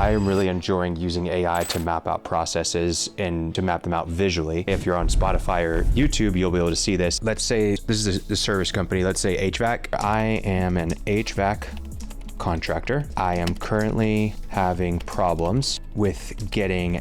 I am really enjoying using AI to map out processes and to map them out visually. If you're on Spotify or YouTube, you'll be able to see this. Let's say this is the service company, let's say HVAC. I am an HVAC contractor. I am currently having problems with getting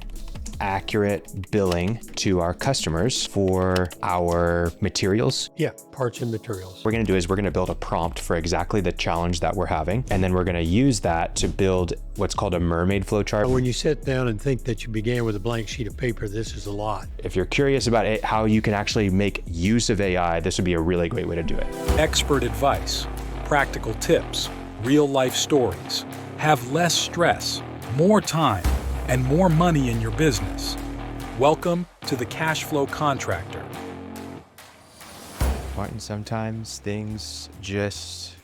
accurate billing to our customers for our materials. Yeah, parts and materials. What we're gonna do is we're gonna build a prompt for exactly the challenge that we're having, and then we're gonna use that to build what's called a Mermaid flowchart. When you sit down and think that you began with a blank sheet of paper, this is a lot. If you're curious about it, how you can actually make use of AI, this would be a really great way to do it. Expert advice, practical tips, real-life stories. Have less stress, more time, and more money in your business. Welcome to the Cashflow Contractor. Martin, sometimes things just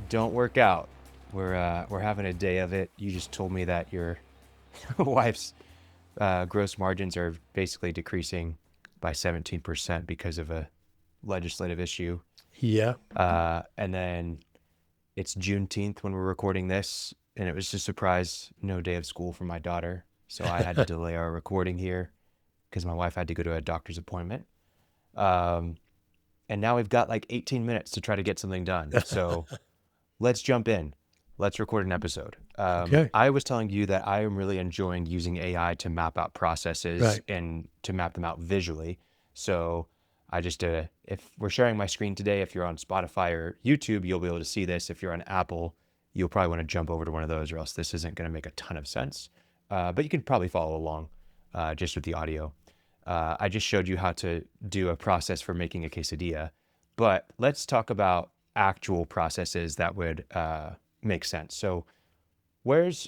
don't work out. We're having a day of it. You just told me that your wife's gross margins are basically decreasing by 17% because of a legislative issue. Yeah. And then it's Juneteenth when we're recording this, and it was just a surprise, no day of school for my daughter. So I had to delay our recording here because my wife had to go to a doctor's appointment. And now we've got like 18 minutes to try to get something done. So let's jump in. Let's record an episode. Okay. I was telling you that I am really enjoying using AI to map out processes Right. and to map them out visually. So I just, if we're sharing my screen today, if you're on Spotify or YouTube, you'll be able to see this. If you're on Apple, you'll probably want to jump over to one of those, or else this isn't going to make a ton of sense. But you can probably follow along just with the audio. I just showed you how to do a process for making a quesadilla, but let's talk about actual processes that would make sense. So where's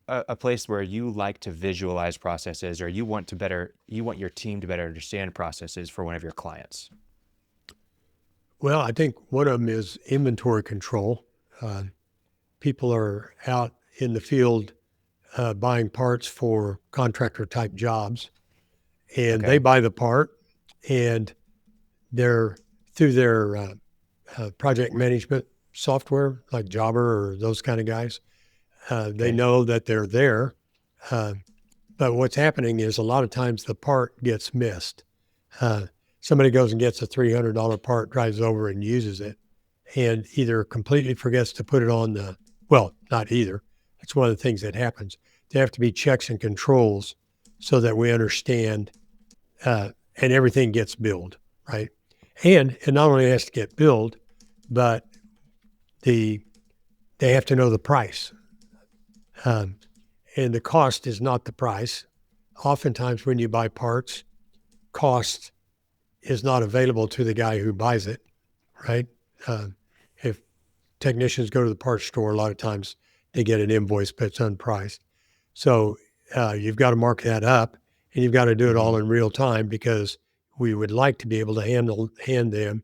a place where you like to visualize processes, or you want your team to better understand processes for one of your clients? Well, I think one of them is inventory control. People are out in the field buying parts for contractor type jobs, and Okay. they buy the part, and they're through their project management software like Jobber or those kind of guys. They know that they're there, but what's happening is a lot of times the part gets missed. Somebody goes and gets a $300 part, drives over and uses it, and either completely forgets to put it on not either. That's one of the things that happens. There have to be checks and controls so that we understand and everything gets billed, right? And it not only has to get billed, but they have to know the price. And the cost is not the price. Oftentimes when you buy parts, cost is not available to the guy who buys it, right? If technicians go to the parts store, a lot of times they get an invoice, but it's unpriced. So you've got to mark that up, and you've got to do it all in real time, because we would like to be able to hand them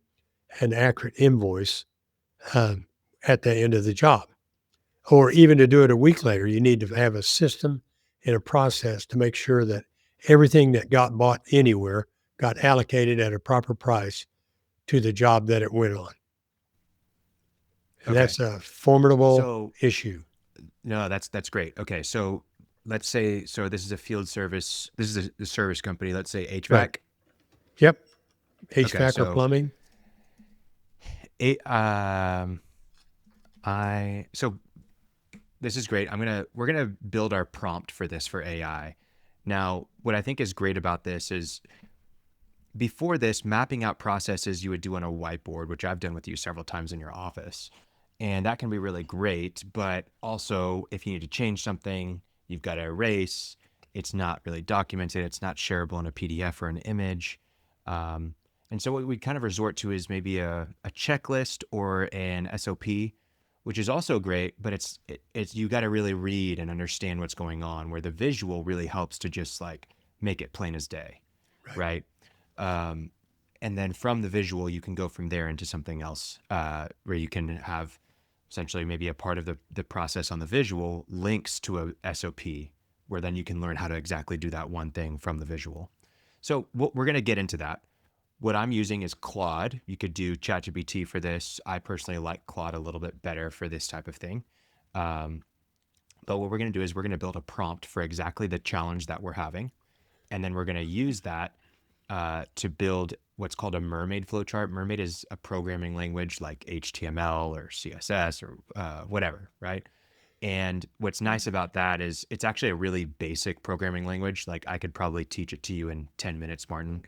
an accurate invoice at the end of the job. Or even to do it a week later, you need to have a system and a process to make sure that everything that got bought anywhere got allocated at a proper price to the job that it went on. And that's a formidable issue. No, that's great. Okay, so let's say, this is a field service. This is a service company. Let's say HVAC. Right. Yep. HVAC Okay, so or plumbing. This is great. We're gonna build our prompt for this for AI. Now, what I think is great about this is, before this, mapping out processes you would do on a whiteboard, which I've done with you several times in your office. And that can be really great, but also if you need to change something, you've got to erase. It's not really documented. It's not shareable in a PDF or an image. And so what we kind of resort to is maybe a checklist or an SOP, which is also great, but it's you got to really read and understand what's going on, where the visual really helps to just like make it plain as day, right? And then from the visual, you can go from there into something else, where you can have essentially maybe a part of the process on the visual links to a SOP, where then you can learn how to exactly do that one thing from the visual. So we're going to get into that. What I'm using is Claude. You could do ChatGPT for this. I personally like Claude a little bit better for this type of thing. But what we're going to do is we're going to build a prompt for exactly the challenge that we're having. And then we're going to use that to build what's called a Mermaid flowchart. Mermaid is a programming language like HTML or CSS or whatever, right? And what's nice about that is it's actually a really basic programming language. Like I could probably teach it to you in 10 minutes, Martin.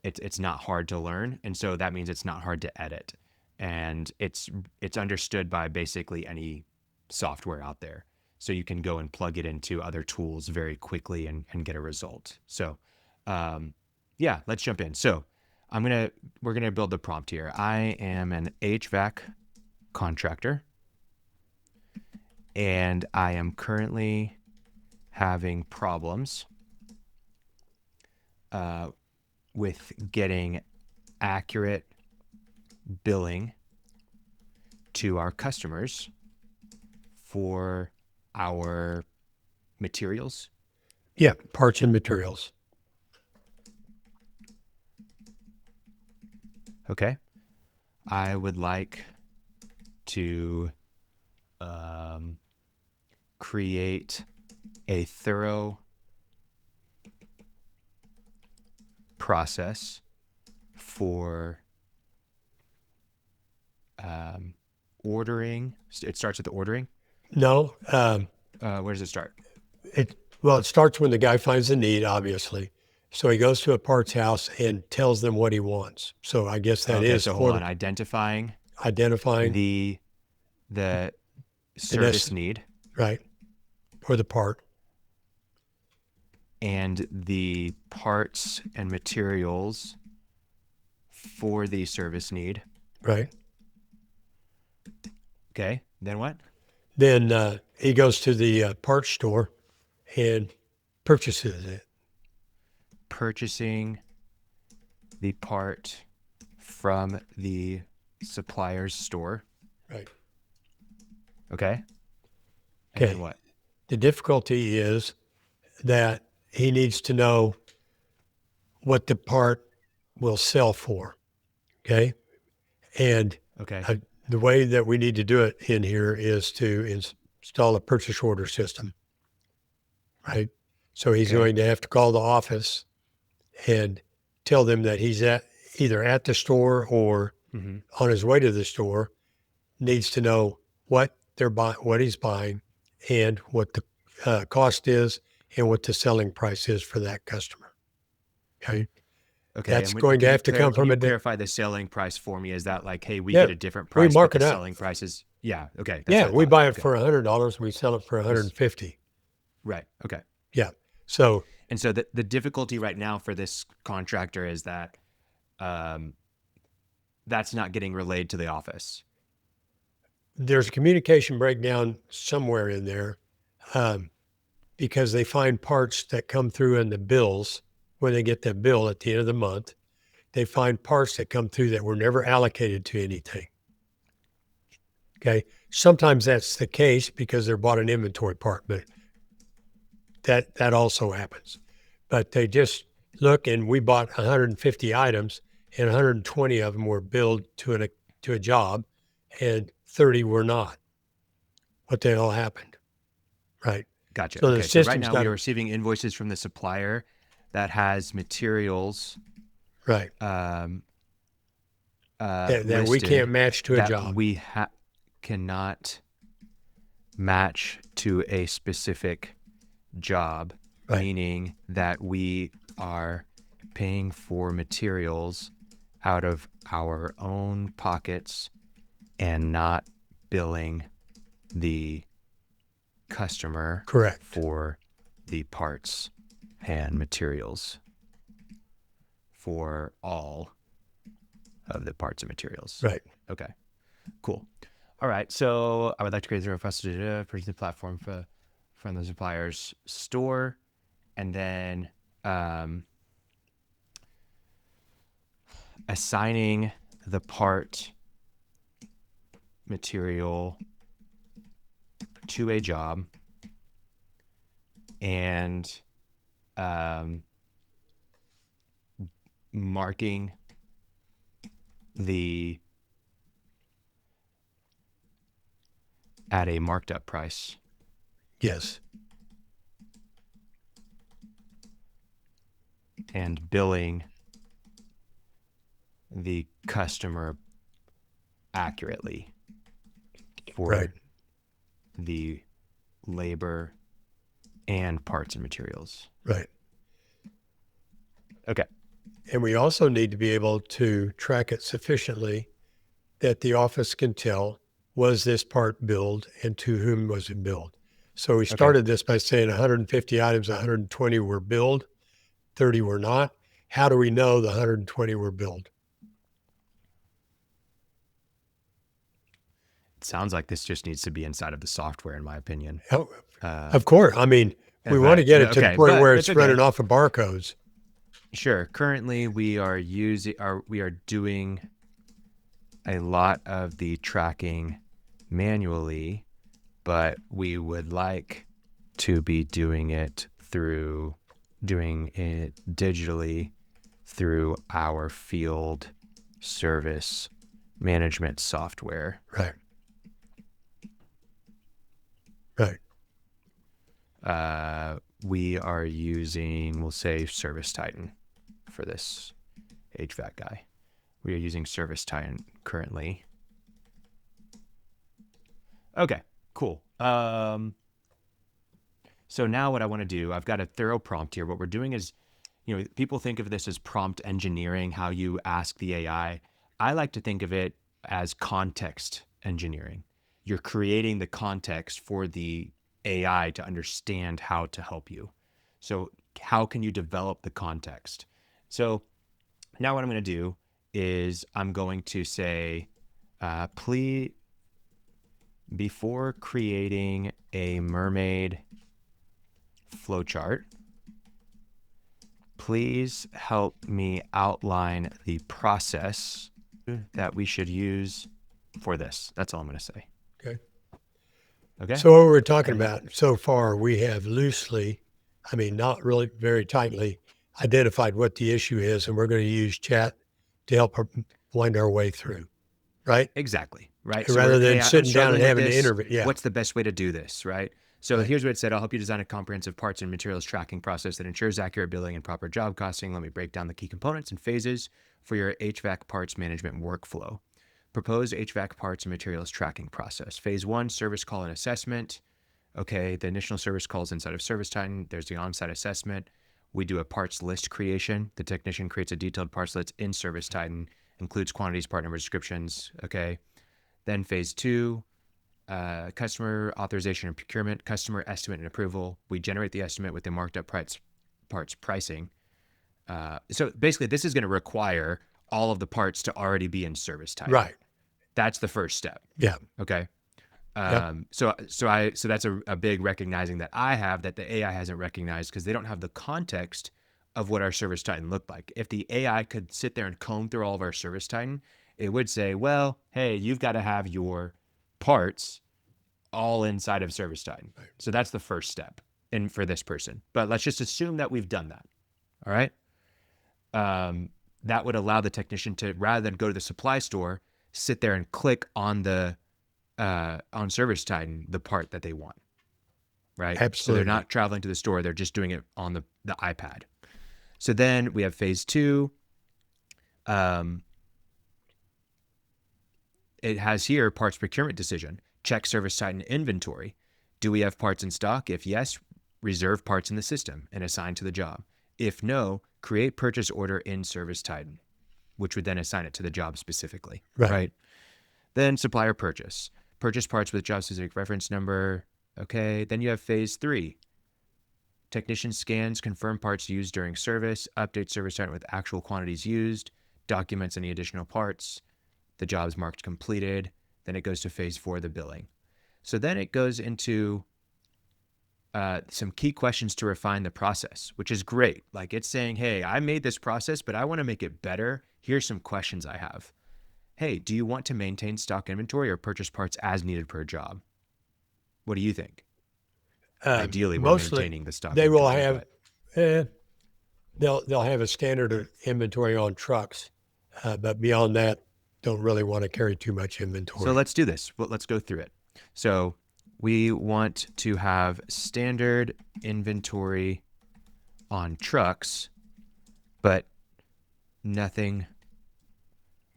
It's not hard to learn, and so that means it's not hard to edit, and it's understood by basically any software out there. So you can go and plug it into other tools very quickly and get a result. So yeah, let's jump in. So we're gonna build the prompt here. I am an HVAC contractor, and I am currently having problems with getting accurate billing to our customers for our materials. Yeah, parts and materials. Okay. I would like to create a thorough process for ordering. It starts with the ordering. No, Where does it start? it starts when the guy finds the need, obviously. So he goes to a parts house and tells them what he wants. So I guess that Okay, is so hold on. Identifying the the service need right, or the part. and the parts and materials for the service need. Right. Okay, then what? Then he goes to the parts store and purchases it. Purchasing the part from the supplier's store. Right. Okay. And Okay. then what? The difficulty is that he needs to know what the part will sell for. Okay. And Okay. the way that we need to do it in here is to install a purchase order system. Right. So he's Okay. going to have to call the office and tell them that he's either at the store or on his way to the store, needs to know what they're buying, what he's buying, and what the cost is, and what the selling price is for that customer. Okay. Okay. That's and going to have to come from can you a clarify the selling price for me? Is that like, hey, we Yeah, get a different we price, mark but it the up. selling price is yeah. Okay. That's Yeah, what I we thought. buy it Okay. for $100, we sell it for $150. Right. Okay. Yeah. So And so the difficulty right now for this contractor is that that's not getting relayed to the office. there's a communication breakdown somewhere in there because they find parts that come through in the bills when they get that bill at the end of the month. They find parts that come through that were never allocated to anything. Okay. Sometimes that's the case because they're bought an inventory part, but that also happens. But they just look, and we bought 150 items, and 120 of them were billed to a job, and 30 were not. What the hell happened? Right. Gotcha. So the Okay. So right system's now got we are to, receiving invoices from the supplier that has materials right, that we listed can't match to a that job. we cannot match to a specific job, Right. meaning that we are paying for materials out of our own pockets and not billing the customer Correct. for the parts and materials for all of the parts and materials. Right. Okay, cool. All right, so I would like to create a robust purchasing platform from the supplier's store, and then assigning the part material to a job and marking at a marked up price. Yes. And billing the customer accurately for Right. the labor and parts and materials. Right. Okay. And we also need to be able to track it sufficiently that the office can tell, was this part billed and to whom was it billed? So we started this by saying 150 items, 120 were billed, 30 were not. How do we know the 120 were billed? It sounds like this just needs to be inside of the software, in my opinion. Oh, of course. I mean, we want to get it to the point where it's running off of barcodes. Sure. Currently, we are doing a lot of the tracking manually, but we would like to be doing it digitally through our field service management software. Right. Right. We are using, we'll say, Service Titan for this HVAC guy. We are using Service Titan currently. Okay, cool. So now what I want to do, I've got a thorough prompt here. What we're doing is, people think of this as prompt engineering, how you ask the AI. I like to think of it as context engineering. You're creating the context for the AI to understand how to help you. So how can you develop the context? So now what I'm going to do is I'm going to say, please, before creating a Mermaid flowchart, please help me outline the process that we should use for this. That's all I'm going to say. Okay. So what we're talking about so far, we have loosely, not really very tightly, identified what the issue is, and we're going to use chat to help wind our way through, right? Exactly, right? Rather than sitting down and having to interview. Yeah. What's the best way to do this, right? So here's what it said. I'll help you design a comprehensive parts and materials tracking process that ensures accurate billing and proper job costing. Let me break down the key components and phases for your HVAC parts management workflow. Proposed HVAC parts and materials tracking process. Phase 1, service call and assessment. Okay, the initial service call is inside of Service Titan. There's the on-site assessment. We do a parts list creation. The technician creates a detailed parts list in Service Titan, includes quantities, part number descriptions. Okay. Then phase 2, customer authorization and procurement, customer estimate and approval. We generate the estimate with the marked up parts pricing. So basically, this is going to require all of the parts to already be in Service Titan. Right. That's the first step. Yeah. Okay. So that's a big recognizing that I have that the AI hasn't recognized because they don't have the context of what our Service Titan looked like. If the AI could sit there and comb through all of our Service Titan, it would say, well, hey, you've got to have your parts all inside of Service Titan. Right. So that's the first step for this person. But let's just assume that we've done that. All right. That would allow the technician to, rather than go to the supply store, sit there and click on on Service Titan, the part that they want. Right. Absolutely. So they're not traveling to the store. They're just doing it on the iPad. So then we have phase 2. It has here parts procurement decision. Check Service Titan inventory. Do we have parts in stock? If yes, reserve parts in the system and assign to the job. If no, create purchase order in Service Titan, which would then assign it to the job specifically. Right? Then supplier purchase. Purchase parts with job specific reference number. Okay. Then you have phase 3. Technician scans, confirm parts used during service, update Service Titan with actual quantities used, documents any additional parts. The job is marked completed. Then it goes to phase 4, the billing. So then it goes into some key questions to refine the process, which is great. Like it's saying, hey, I made this process, but I want to make it better. Here's some questions I have. Hey, do you want to maintain stock inventory or purchase parts as needed per job? What do you think? Ideally, we're maintaining the stock. They will have, they'll have a standard of inventory on trucks, but beyond that, don't really want to carry too much inventory. So let's do this. Well, let's go through it. So we want to have standard inventory on trucks, but nothing,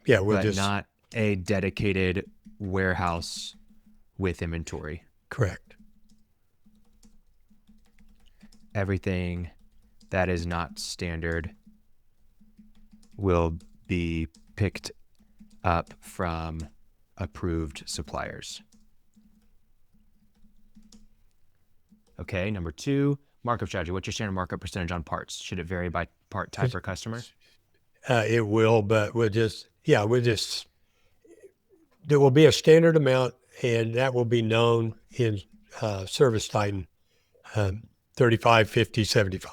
Yeah, we'll but just, not a dedicated warehouse with inventory. correct. Everything that is not standard will be picked up from approved suppliers. Okay, number 2, markup strategy. What's your standard markup percentage on parts? Should it vary by part type or customer? It will, but there will be a standard amount, and that will be known in Service Titan, 35, 50, 75,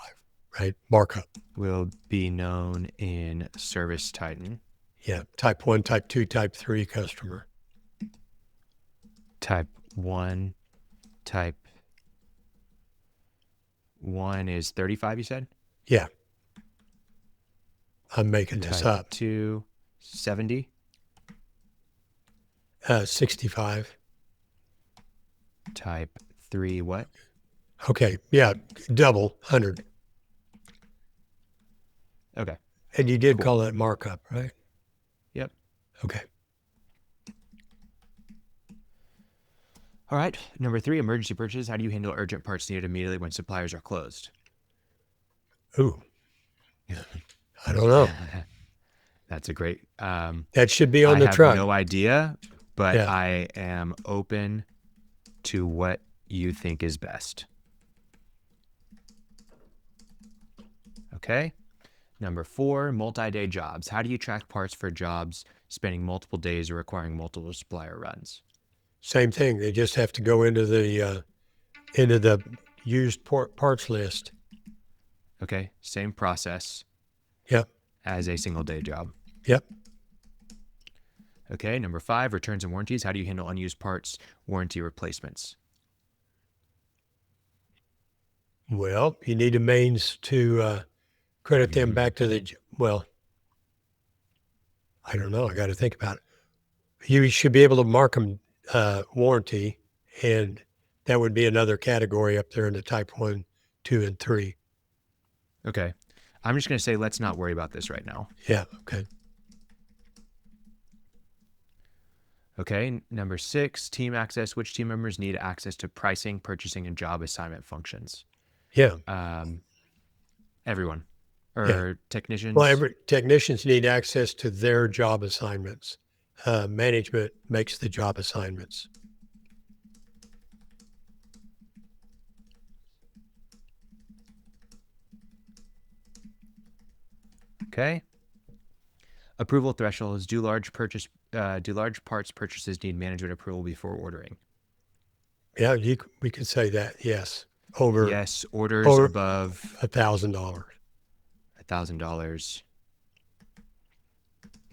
right? Markup. Will be known in Service Titan. Yeah, type 1, type 2, type 3 customer. Type 1, type 1 is 35, you said? Yeah. I'm making this Type up. 2, 70. 65. Type 3, what? Okay, yeah, double, 100. Okay. And you did Cool. call that markup, right? Yep. Okay. All right. Number 3, emergency purchases. How do you handle urgent parts needed immediately when suppliers are closed? Ooh. I don't know. That's a great. That should be on I the have truck. no idea, but Yeah. I am open to what you think is best. Okay. Number 4, multi-day jobs. How do you track parts for jobs spanning multiple days or requiring multiple supplier runs? Same thing. They just have to go into the used parts list. Okay. Same process Yep. as a single day job. Yep. Okay. Number 5, returns and warranties. How do you handle unused parts, warranty replacements? Well, you need a means to credit them back to I don't know. I got to think about it. You should be able to mark them warranty, and that would be another category up there in the type 1, 2, and 3. Okay. I'm just going to say, let's not worry about this right now. Yeah. Okay. Okay. Number 6, team access. Which team members need access to pricing, purchasing, and job assignment functions? Yeah. Everyone. Or Yeah. technicians. Well, technicians need access to their job assignments. Management makes the job assignments. Okay. Approval thresholds. Do large parts purchases need management approval before ordering? Yeah, we could say that. Yes, over Yes. Orders over above $1,000. $1,000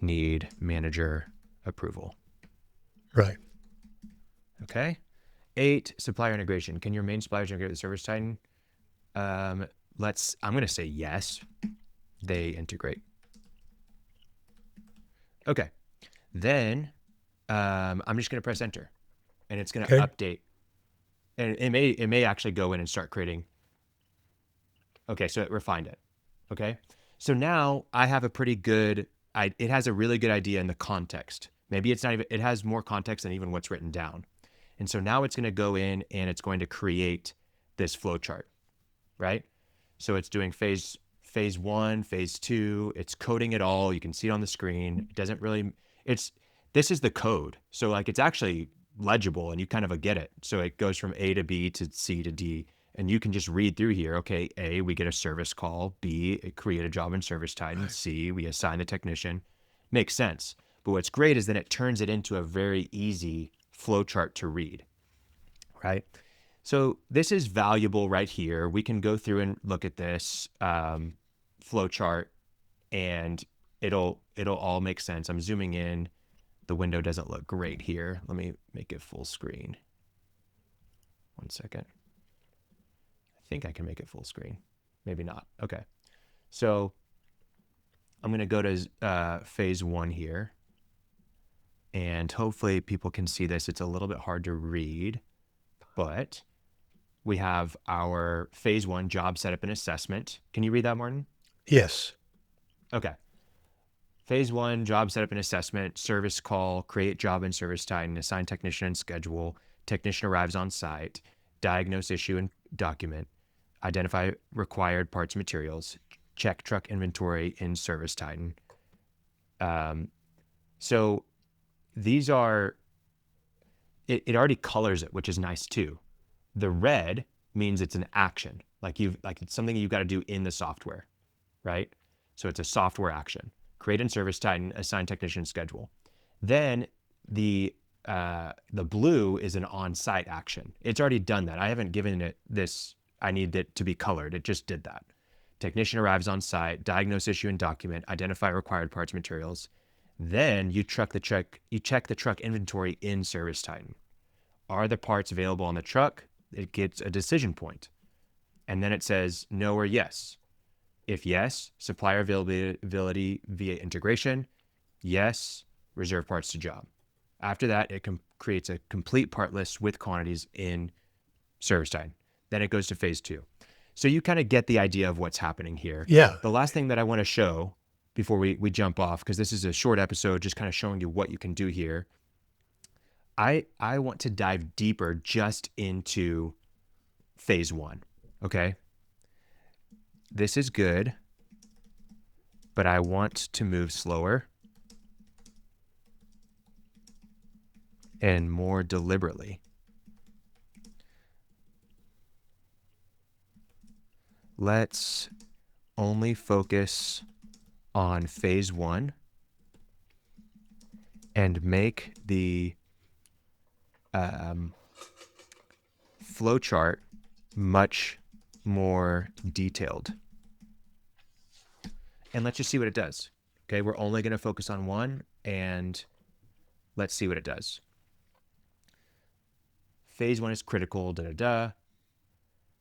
need manager approval. Right. Okay. 8, supplier integration. Can your main suppliers integrate with Service Titan? I'm going to say yes. They integrate. Okay. Then I'm just going to press enter, and it's going to update. And it may actually go in and start creating. Okay, so it refined it. Okay. So now I have a pretty good, it has a really good idea in the context. Maybe it's not even, it has more context than even what's written down. And so now it's going to go in and it's going to create this flow chart, right? So it's doing phase 1, phase 2, it's coding it all. You can see it on the screen. It doesn't really, this is the code. So like, it's actually legible and you kind of get it. So it goes from A to B to C to D. And you can just read through here. Okay, A, we get a service call. B, create a job in Service Titan. C, we assign the technician. Makes sense. But what's great is then it turns it into a very easy flow chart to read, right? So this is valuable right here. We can go through and look at this flow chart, and it'll all make sense. I'm zooming in. The window doesn't look great here. Let me make it full screen. 1 second. I think I can make it full screen. Maybe not. Okay. So I'm going to go to phase 1 here. and hopefully people can see this. It's a little bit hard to read, but we have our phase 1 job setup and assessment. Can you read that, Martin? Yes. Okay. Phase 1, job setup and assessment, service call, create job and service titan, assign technician and schedule, technician arrives on site, diagnose issue and document, identify required parts and materials, check truck inventory in service titan. So these are, it already colors it, which is nice too. The red means it's an action, like it's something you've got to do in the software, right? So it's a software action. Create and service titan, assign technician schedule. Then the blue is an on-site action. It's already done that. I haven't given it this, I need it to be colored. It just did that. Technician arrives on site, diagnose issue and document, identify required parts and materials. Then you check the truck inventory in service titan. Are the parts available on the truck? It gets a decision point. And then it says no or yes. If yes, supplier availability via integration. Yes, reserve parts to job. After that, it creates a complete part list with quantities in service titan. Then it goes to phase 2. So you kind of get the idea of what's happening here. Yeah. The last thing that I want to show before we jump off, because this is a short episode, just kind of showing you what you can do here. I want to dive deeper just into phase 1, okay? This is good, but I want to move slower and more deliberately. Let's only focus on phase 1 and make the flowchart much more detailed. And let's just see what it does. Okay, we're only going to focus on one, and let's see what it does. Phase 1 is critical,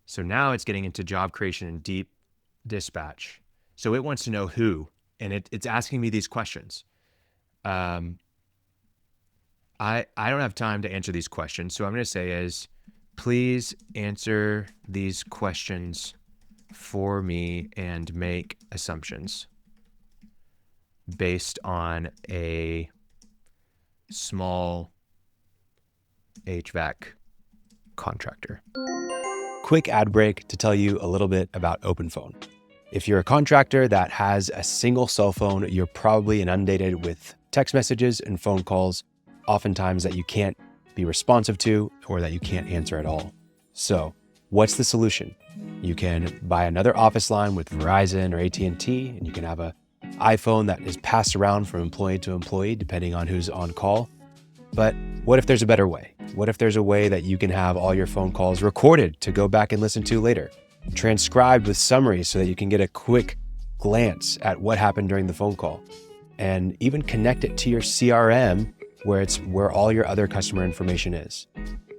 So now it's getting into job creation and deep dispatch. So it wants to know who, and it's asking me these questions. I don't have time to answer these questions, so I'm going to say is, please answer these questions for me and make assumptions based on a small HVAC contractor. Quick ad break to tell you a little bit about OpenPhone. If you're a contractor that has a single cell phone, you're probably inundated with text messages and phone calls, oftentimes that you can't be responsive to or that you can't answer at all. So what's the solution? You can buy another office line with Verizon or AT&T, and you can have an iPhone that is passed around from employee to employee, depending on who's on call. But what if there's a better way? What if there's a way that you can have all your phone calls recorded to go back and listen to later, transcribed with summaries so that you can get a quick glance at what happened during the phone call, and even connect it to your CRM where all your other customer information is.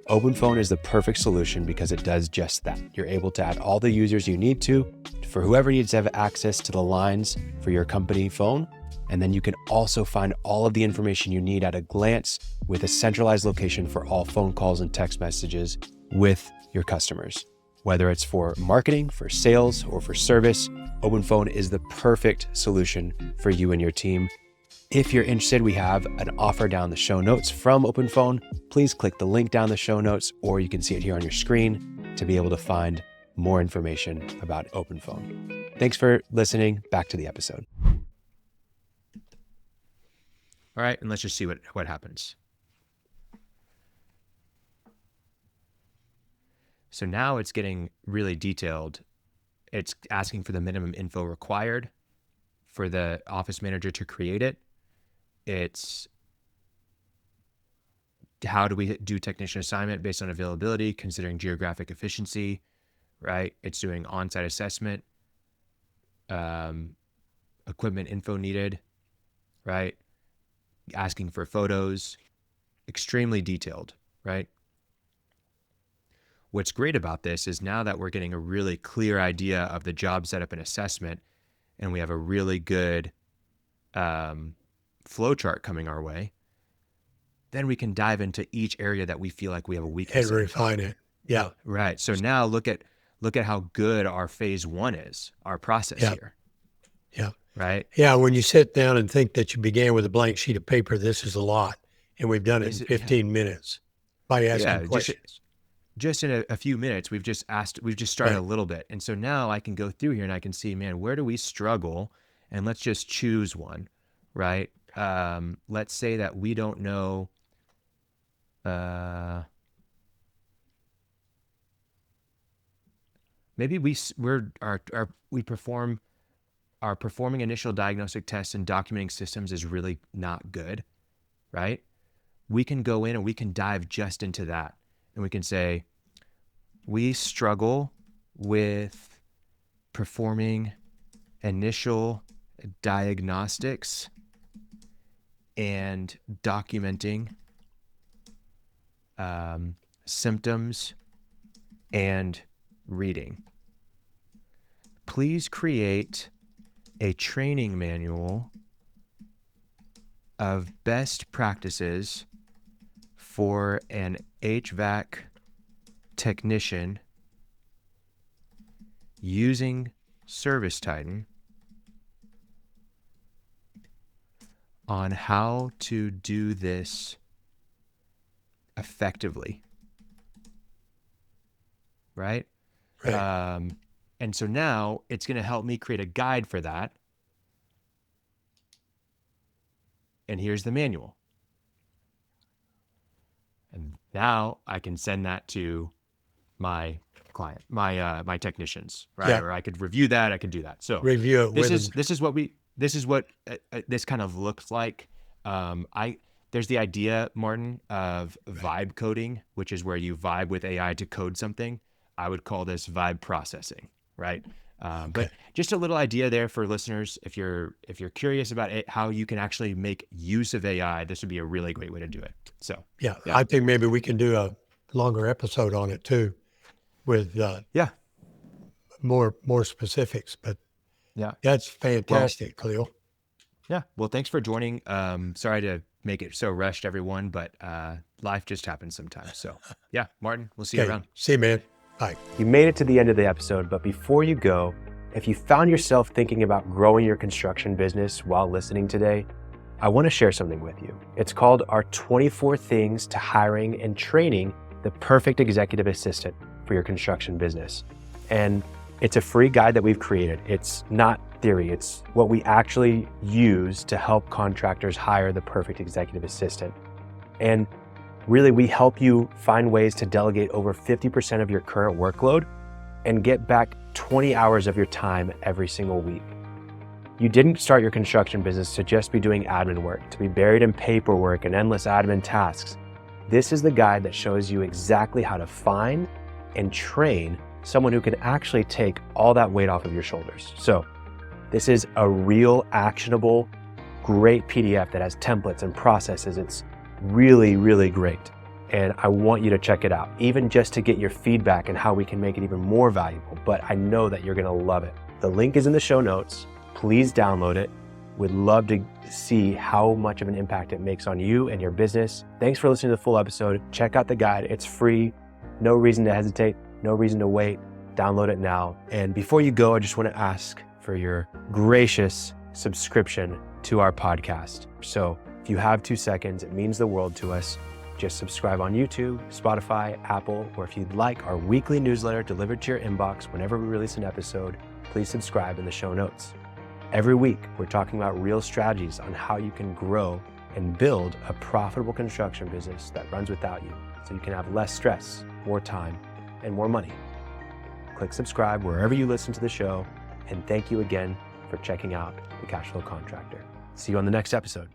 OpenPhone is the perfect solution because it does just that. You're able to add all the users you need to for whoever needs to have access to the lines for your company phone. And then you can also find all of the information you need at a glance with a centralized location for all phone calls and text messages with your customers. Whether it's for marketing, for sales, or for service, OpenPhone is the perfect solution for you and your team. If you're interested, we have an offer down the show notes from OpenPhone. Please click the link down the show notes, or you can see it here on your screen to be able to find more information about OpenPhone. Thanks for listening. Back to the episode. All right, and let's just see what happens. So now it's getting really detailed. It's asking for the minimum info required for the office manager to create it. It's how do we do technician assignment based on availability, considering geographic efficiency, right? It's doing on-site assessment, equipment info needed, right? Asking for photos, extremely detailed, right? What's great about this is now that we're getting a really clear idea of the job setup and assessment, and we have a really good flowchart coming our way, then we can dive into each area that we feel like we have a weakness And in. refine it. Yeah. Right. So now look at how good our phase 1 is, our process Yeah. here. Yeah. Right. Yeah. When you sit down and think that you began with a blank sheet of paper, this is a lot. And we've done it in 15 minutes by asking questions. Just in a few minutes, we've just started a little bit. And so now I can go through here and I can see, man, where do we struggle? And let's just choose one, right? Let's say that we don't know, maybe our performing initial diagnostic tests and documenting systems is really not good, right? We can go in and we can dive just into that. And we can say, we struggle with performing initial diagnostics and documenting symptoms and reading. Please create a training manual of best practices for an HVAC technician using ServiceTitan on how to do this effectively. Right? And so now it's going to help me create a guide for that. And here's the manual. And now I can send that to my client, my technicians, right? Yeah. Or I could review that. I could do that. So review it. This is what this kind of looks like. There's the idea, Martin, of vibe coding, which is where you vibe with AI to code something. I would call this vibe processing, right? But just a little idea there for listeners. If you're curious about how you can actually make use of AI, this would be a really great way to do it. So yeah. I think maybe we can do a longer episode on it too, with more specifics. But that's fantastic, Khalil. Yeah. Well, thanks for joining. Sorry to make it so rushed, everyone, but life just happens sometimes. So yeah, Martin, we'll see you around. See you, man. Bye. You made it to the end of the episode, but before you go, if you found yourself thinking about growing your construction business while listening today, I want to share something with you. It's called our 24 Things to Hiring and Training the Perfect Executive Assistant for Your Construction Business. And it's a free guide that we've created. It's not theory, it's what we actually use to help contractors hire the perfect executive assistant. And really, we help you find ways to delegate over 50% of your current workload and get back 20 hours of your time every single week. You didn't start your construction business to just be doing admin work, to be buried in paperwork and endless admin tasks. This is the guide that shows you exactly how to find and train someone who can actually take all that weight off of your shoulders. So this is a real actionable, great PDF that has templates and processes. It's really, really great. And I want you to check it out, even just to get your feedback and how we can make it even more valuable. But I know that you're going to love it. The link is in the show notes. Please download it. We'd love to see how much of an impact it makes on you and your business. Thanks for listening to the full episode. Check out the guide. It's free. No reason to hesitate. No reason to wait. Download it now. And before you go, I just want to ask for your gracious subscription to our podcast. So if you have 2 seconds, it means the world to us. Just subscribe on YouTube, Spotify, Apple, or if you'd like our weekly newsletter delivered to your inbox whenever we release an episode, please subscribe in the show notes. Every week, we're talking about real strategies on how you can grow and build a profitable construction business that runs without you, so you can have less stress, more time, and more money. Click subscribe wherever you listen to the show, and thank you again for checking out the Cashflow Contractor. See you on the next episode.